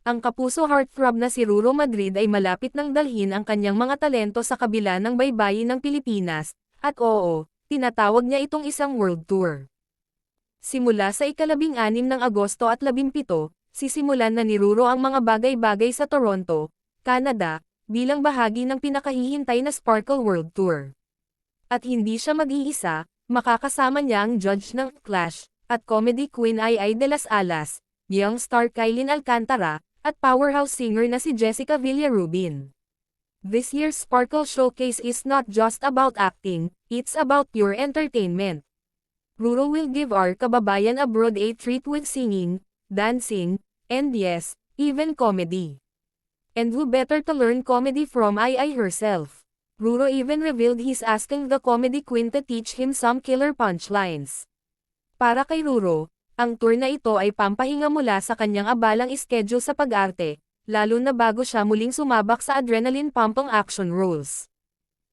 Ang kapuso heartthrob na si Ruro Madrid ay malapit nang dalhin ang kanyang mga talento sa kabila ng baybayin ng Pilipinas, at oo, tinatawag niya itong isang world tour. Simula sa ika-17 ng Agosto at 17, sisimulan na ni Ruro ang mga bagay-bagay sa Toronto, Canada, bilang bahagi ng pinakahihintay na Sparkle World Tour. At hindi siya mag-iisa, makakasama niya ang judge ng Clash, at comedy queen Ai de las Alas, young star Kylin Alcantara, at powerhouse singer na si Jessica Villarubin. This year's Sparkle Showcase is not just about acting, it's about pure entertainment. Ruro will give our kababayan abroad a treat with singing, dancing, and yes, even comedy. And who better to learn comedy from Ai herself? Ruro even revealed he's asking the comedy queen to teach him some killer punchlines. Para kay Ruro, ang tour na ito ay pampahinga mula sa kanyang abalang schedule sa pag-arte, lalo na bago siya muling sumabak sa adrenaline-pumping action roles.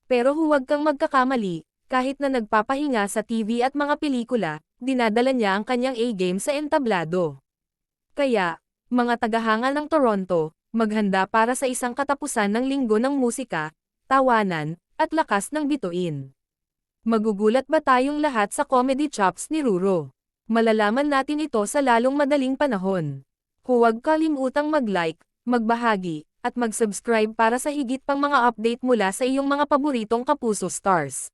Pero huwag kang magkakamali, kahit na nagpapahinga sa TV at mga pelikula, dinadala niya ang kanyang A-game sa entablado. Kaya, mga tagahanga ng Toronto, maghanda para sa isang katapusan ng linggo ng musika, tawanan, at lakas ng bituin. Magugulat ba tayong lahat sa comedy chops ni Ruro? Malalaman natin ito sa lalong madaling panahon. Huwag kalimutang mag-like, magbahagi, at mag-subscribe para sa higit pang mga update mula sa iyong mga paboritong kapuso stars.